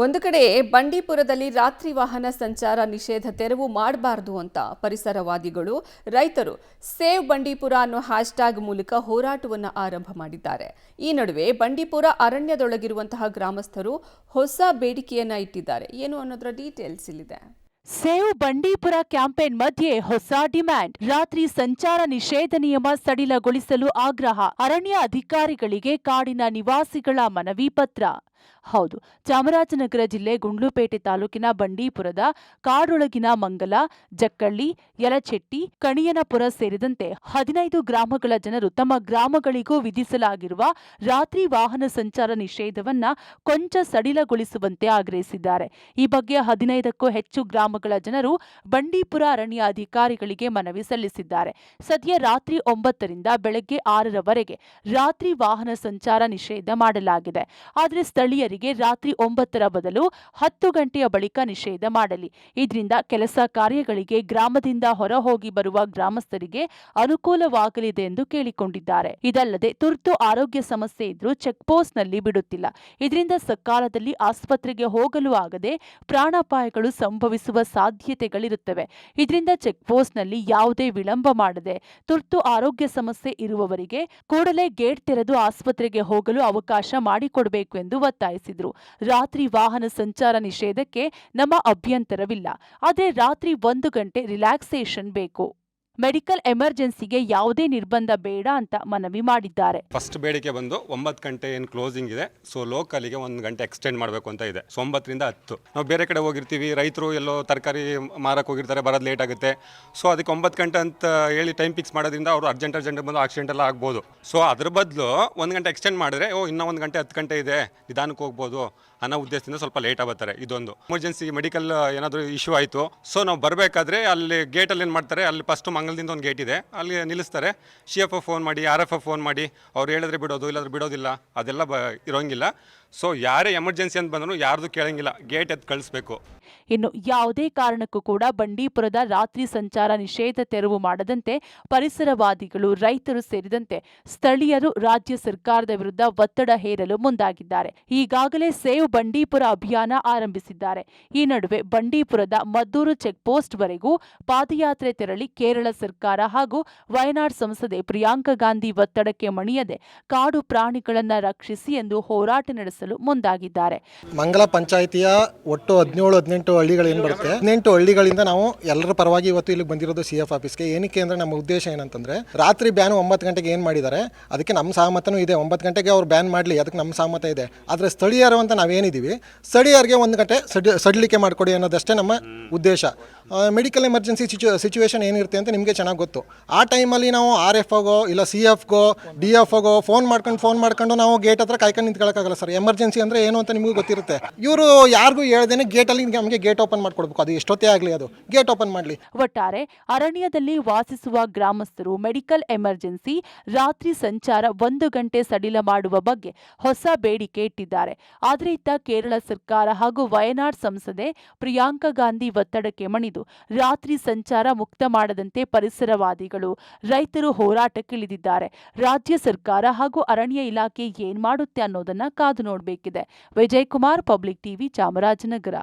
ಒಂದು ಕಡೆ ಬಂಡೀಪುರದಲ್ಲಿ ರಾತ್ರಿ ವಾಹನ ಸಂಚಾರ ನಿಷೇಧ ತೆರವು ಮಾಡಬಾರದು ಅಂತ ಪರಿಸರವಾದಿಗಳು, ರೈತರು ಸೇವ್ ಬಂಡೀಪುರ ಅನ್ನೋ ಹ್ಯಾಶ್ಟ್ಯಾಗ್ ಮೂಲಕ ಹೋರಾಟವನ್ನು ಆರಂಭ ಮಾಡಿದ್ದಾರೆ. ಈ ನಡುವೆ ಬಂಡೀಪುರ ಅರಣ್ಯದೊಳಗಿರುವಂತಹ ಗ್ರಾಮಸ್ಥರು ಹೊಸ ಬೇಡಿಕೆಯನ್ನ ಇಟ್ಟಿದ್ದಾರೆ. ಏನು ಅನ್ನೋದರ ಡೀಟೇಲ್ಸ್ ಇಲ್ಲಿದೆ. ಸೇವ್ ಬಂಡೀಪುರ ಕ್ಯಾಂಪೇನ್ ಮಧ್ಯೆ ಹೊಸ ಡಿಮ್ಯಾಂಡ್. ರಾತ್ರಿ ಸಂಚಾರ ನಿಷೇಧ ನಿಯಮ ಸಡಿಲಗೊಳಿಸಲು ಆಗ್ರಹ. ಅರಣ್ಯ ಅಧಿಕಾರಿಗಳಿಗೆ ಕಾಡಿನ ನಿವಾಸಿಗಳ ಮನವಿ ಪತ್ರ. ಹೌದು, ಚಾಮರಾಜನಗರ ಜಿಲ್ಲೆ ಗುಂಡ್ಲುಪೇಟೆ ತಾಲೂಕಿನ ಬಂಡೀಪುರದ ಕಾಡೊಳಗಿನ ಮಂಗಲ, ಜಕ್ಕಳ್ಳಿ, ಯಲಚೆಟ್ಟಿ, ಕಣಿಯನಪುರ ಸೇರಿದಂತೆ 15 ಗ್ರಾಮಗಳ ಜನರು ತಮ್ಮ ಗ್ರಾಮಗಳಿಗೂ ವಿಧಿಸಲಾಗಿರುವ ರಾತ್ರಿ ವಾಹನ ಸಂಚಾರ ನಿಷೇಧವನ್ನ ಕೊಂಚ ಸಡಿಲಗೊಳಿಸುವಂತೆ ಆಗ್ರಹಿಸಿದ್ದಾರೆ. ಈ ಬಗ್ಗೆ 15ಕ್ಕೂ ಹೆಚ್ಚು ಗ್ರಾಮಗಳ ಜನರು ಬಂಡೀಪುರ ಅರಣ್ಯ ಅಧಿಕಾರಿಗಳಿಗೆ ಮನವಿ ಸಲ್ಲಿಸಿದ್ದಾರೆ. ಸದ್ಯ ರಾತ್ರಿ 9ರಿಂದ ಬೆಳಗ್ಗೆ 6ರವರೆಗೆ ರಾತ್ರಿ ವಾಹನ ಸಂಚಾರ ನಿಷೇಧ ಮಾಡಲಾಗಿದೆ. ಆದರೆ ಸ್ಥಳೀಯರಿಗೆ ರಾತ್ರಿ 9ರ ಬದಲು 10 ಗಂಟೆಯ ಬಳಿಕ ನಿಷೇಧ ಮಾಡಲಿ. ಇದರಿಂದ ಕೆಲಸ ಕಾರ್ಯಗಳಿಗೆ ಗ್ರಾಮದಿಂದ ಹೊರಹೋಗಿ ಬರುವ ಗ್ರಾಮಸ್ಥರಿಗೆ ಅನುಕೂಲವಾಗಲಿದೆ ಎಂದು ಕೇಳಿಕೊಂಡಿದ್ದಾರೆ. ಇದಲ್ಲದೆ ತುರ್ತು ಆರೋಗ್ಯ ಸಮಸ್ಯೆ ಇದ್ರೂ ಚೆಕ್ಪೋಸ್ಟ್ನಲ್ಲಿ ಬಿಡುತ್ತಿಲ್ಲ. ಇದರಿಂದ ಸಕಾಲದಲ್ಲಿ ಆಸ್ಪತ್ರೆಗೆ ಹೋಗಲು ಆಗದೆ ಪ್ರಾಣಾಪಾಯಗಳು ಸಂಭವಿಸುವ ಸಾಧ್ಯತೆಗಳಿರುತ್ತವೆ. ಇದರಿಂದ ಚೆಕ್ಪೋಸ್ಟ್ನಲ್ಲಿ ಯಾವುದೇ ವಿಳಂಬ ಮಾಡದೆ ತುರ್ತು ಆರೋಗ್ಯ ಸಮಸ್ಯೆ ಇರುವವರಿಗೆ ಕೂಡಲೇ ಗೇಟ್ ತೆರೆದು ಆಸ್ಪತ್ರೆಗೆ ಹೋಗಲು ಅವಕಾಶ ಮಾಡಿಕೊಡಬೇಕು ಎಂದು ಒತ್ತಾಯಿಸಿದರು. ರಾತ್ರಿ ವಾಹನ ಸಂಚಾರ ನಿಷೇಧಕ್ಕೆ ನಮ್ಮ ಅಭ್ಯಂತರವಿಲ್ಲ, ಆದರೆ ರಾತ್ರಿ 1 ಗಂಟೆ ರಿಲ್ಯಾಕ್ಸೇಷನ್ ಬೇಕು. ಮೆಡಿಕಲ್ ಎಮರ್ಜೆನ್ಸಿಗೆ ಯಾವುದೇ ನಿರ್ಬಂಧ ಬೇಡ ಅಂತ ಮನವಿ ಮಾಡಿದ್ದಾರೆ. ಫಸ್ಟ್ ಬೇಡಿಕೆ ಬಂದು 9 ಗಂಟೆ ಏನು ಕ್ಲೋಸಿಂಗ್ ಇದೆ, ಸೊ ಲೋಕಲಿಗೆ 1 ಗಂಟೆ ಎಕ್ಸ್ಟೆಂಡ್ ಮಾಡಬೇಕು ಅಂತ ಇದೆ. ಸೊ 9ರಿಂದ 10 ನಾವು ಬೇರೆ ಕಡೆ ಹೋಗಿರ್ತೀವಿ, ರೈತರು ಎಲ್ಲೋ ತರಕಾರಿ ಮಾರಕ್ಕೆ ಹೋಗಿರ್ತಾರೆ, ಬರೋದು ಲೇಟ್ ಆಗುತ್ತೆ. ಸೊ ಅದಕ್ಕೆ 9 ಗಂಟೆ ಅಂತ ಹೇಳಿ ಟೈಮ್ ಫಿಕ್ಸ್ ಮಾಡೋದ್ರಿಂದ ಅವರು ಅರ್ಜೆಂಟ್ ಬಂದು ಆಕ್ಸಿಡೆಂಟ್ ಎಲ್ಲ ಆಗ್ಬೋದು. ಸೊ ಅದ್ರ ಬದಲು 1 ಗಂಟೆ ಎಕ್ಸ್ಟೆಂಡ್ ಮಾಡಿದ್ರೆ ಇನ್ನೂ 1 ಗಂಟೆ 10 ಗಂಟೆ ಇದೆ, ನಿಧಾನಕ್ಕೆ ಹೋಗ್ಬೋದು ಅನ್ನೋ ಉದ್ದೇಶದಿಂದ ಸ್ವಲ್ಪ ಲೇಟ್ ಆಗುತ್ತಾರೆ. ಇದೊಂದು ಎಮರ್ಜೆನ್ಸಿ ಮೆಡಿಕಲ್ ಏನಾದರೂ ಇಶ್ಯೂ ಆಯಿತು, ಸೊ ನಾವು ಬರಬೇಕಾದ್ರೆ ಅಲ್ಲಿ ಗೇಟಲ್ಲಿ ಏನು ಮಾಡ್ತಾರೆ, ಅಲ್ಲಿ ಫಸ್ಟ್ ಮಂಗಲದಿಂದ ಒಂದು ಗೇಟ್ ಇದೆ, ಅಲ್ಲಿ ನಿಲ್ಲಿಸ್ತಾರೆ. CFO ಫೋನ್ ಮಾಡಿ, RFO ಫೋನ್ ಮಾಡಿ, ಅವ್ರು ಹೇಳಿದ್ರೆ ಬಿಡೋದು, ಇಲ್ಲಾಂದ್ರೆ ಬಿಡೋದಿಲ್ಲ, ಅದೆಲ್ಲ ಇರೋಂಗಿಲ್ಲ. ಸೊ ಯಾರೇ ಎಮರ್ಜೆನ್ಸಿ ಅಂತ ಬಂದರೂ ಯಾರ್ದು ಕೇಳಂಗಿಲ್ಲ, ಗೇಟ್ ಎದ್ದು ಕಳಿಸ್ಬೇಕು. ಇನ್ನು ಯಾವುದೇ ಕಾರಣಕ್ಕೂ ಕೂಡ ಬಂಡೀಪುರದ ರಾತ್ರಿ ಸಂಚಾರ ನಿಷೇಧ ತೆರವು ಮಾಡದಂತೆ ಪರಿಸರವಾದಿಗಳು, ರೈತರು ಸೇರಿದಂತೆ ಸ್ಥಳೀಯರು ರಾಜ್ಯ ಸರ್ಕಾರದ ವಿರುದ್ಧ ಒತ್ತಡ ಹೇರಲು ಮುಂದಾಗಿದ್ದಾರೆ. ಈಗಾಗಲೇ ಸೇವ್ ಬಂಡೀಪುರ ಅಭಿಯಾನ ಆರಂಭಿಸಿದ್ದಾರೆ. ಈ ನಡುವೆ ಬಂಡೀಪುರದ ಮದ್ದೂರು ಚೆಕ್ಪೋಸ್ಟ್ ವರೆಗೂ ಪಾದಯಾತ್ರೆ ತೆರಳಿ ಕೇರಳ ಸರ್ಕಾರ ಹಾಗೂ ವಯನಾಡ್ ಸಂಸದೆ ಪ್ರಿಯಾಂಕಾ ಗಾಂಧಿ ಒತ್ತಡಕ್ಕೆ ಮಣಿಯದೆ ಕಾಡು ಪ್ರಾಣಿಗಳನ್ನು ರಕ್ಷಿಸಿ ಎಂದು ಹೋರಾಟ ನಡೆಸಲು ಮುಂದಾಗಿದ್ದಾರೆ. ಮಂಗಲ ಪಂಚಾಯಿತಿಯ ಒಟ್ಟು 17-18 ಹಳ್ಳಿಗಳು ಏನು ಬರುತ್ತೆ, 18 ಹಳ್ಳಿಗಳಿಂದ ನಾವು ಎಲ್ಲರ ಪರವಾಗಿ ಇವತ್ತು ಇಲ್ಲಿಗೆ ಬಂದಿರೋದು CF ಆಫೀಸ್ಗೆ. ಏನಕ್ಕೆ ಅಂದರೆ ನಮ್ಮ ಉದ್ದೇಶ ಏನಂತಂದರೆ ರಾತ್ರಿ ಬ್ಯಾನ್ 9 ಗಂಟೆಗೆ ಏನು ಮಾಡಿದ್ದಾರೆ ಅದಕ್ಕೆ ನಮ್ಮ ಸಹಮತನೂ ಇದೆ. 9 ಗಂಟೆಗೆ ಅವ್ರು ಬ್ಯಾನ್ ಮಾಡಲಿ, ಅದಕ್ಕೆ ನಮ್ಮ ಸಹಮತ ಇದೆ. ಆದರೆ ಸ್ಥಳೀಯರು ಅಂತ ನಾವೇನಿದ್ದೀವಿ, ಸ್ಥಳೀಯರಿಗೆ 1 ಗಂಟೆ ಸಡಿಲಿಕೆ ಮಾಡಿಕೊಡಿ ಅನ್ನೋದಷ್ಟೇ ನಮ್ಮ ಉದ್ದೇಶ. ಮೆಡಿಕಲ್ ಎಮರ್ಜೆನ್ಸಿ ಸಿಚುವೇಶನ್ ಏನಿರುತ್ತೆ ಅಂತ ನಿಮಗೆ ಚೆನ್ನಾಗಿ ಗೊತ್ತು. ಆ ಟೈಮಲ್ಲಿ ನಾವು RFOಗೋ ಇಲ್ಲ CFಗೋ DFOಗೋ ಫೋನ್ ಮಾಡ್ಕೊಂಡು ನಾವು ಗೇಟ್ ಹತ್ರ ಕಾಯ್ಕೊಂಡು ನಿಂತ್ಕೊಳ್ಳೋಕ್ಕಾಗಲ್ಲ ಸರ್. ಎಮರ್ಜೆನ್ಸಿ ಅಂದರೆ ಏನು ಅಂತ ನಿಮಗೂ ಗೊತ್ತಿರುತ್ತೆ. ಇವರು ಯಾರಿಗೂ ಹೇಳ್ದೇನೆ ಗೇಟಲ್ಲಿ ನಮಗೆ ಗೇಟ್ ಓಪನ್ ಮಾಡಿಕೊಡ್ಬೇಕು. ಅದು ಎಷ್ಟೊತ್ತೇ ಆಗಲಿ, ಅದು ಗೇಟ್ ಓಪನ್ ಮಾಡಲಿ. ಒಟ್ಟಾರೆ ಅರಣ್ಯದಲ್ಲಿ ವಾಸಿಸುವ ಗ್ರಾಮಸ್ಥರು ಮೆಡಿಕಲ್ ಎಮರ್ಜೆನ್ಸಿ ರಾತ್ರಿ ಸಂಚಾರ 1 ಗಂಟೆ ಸಡಿಲ ಮಾಡುವ ಬಗ್ಗೆ ಹೊಸ ಬೇಡಿಕೆ ಇಟ್ಟಿದ್ದಾರೆ. ಆದರೆ ಇತ್ತ ಕೇರಳ ಸರ್ಕಾರ ಹಾಗೂ ವಯನಾಡ್ ಸಂಸದೆ ಪ್ರಿಯಾಂಕಾ ಗಾಂಧಿ ಒತ್ತಡಕ್ಕೆ ಮಣಿದು ರಾತ್ರಿ ಸಂಚಾರ ಮುಕ್ತ ಮಾಡದಂತೆ ಪರಿಸರವಾದಿಗಳು, ರೈತರು ಹೋರಾಟಕ್ಕಿಳಿದಿದ್ದಾರೆ. ರಾಜ್ಯ ಸರ್ಕಾರ ಹಾಗೂ ಅರಣ್ಯ ಇಲಾಖೆ ಏನ್ ಮಾಡುತ್ತೆ ಅನ್ನೋದನ್ನ ಕಾದು ನೋಡಬೇಕಿದೆ. Vijay Kumar, public TV, Chamarajanagar.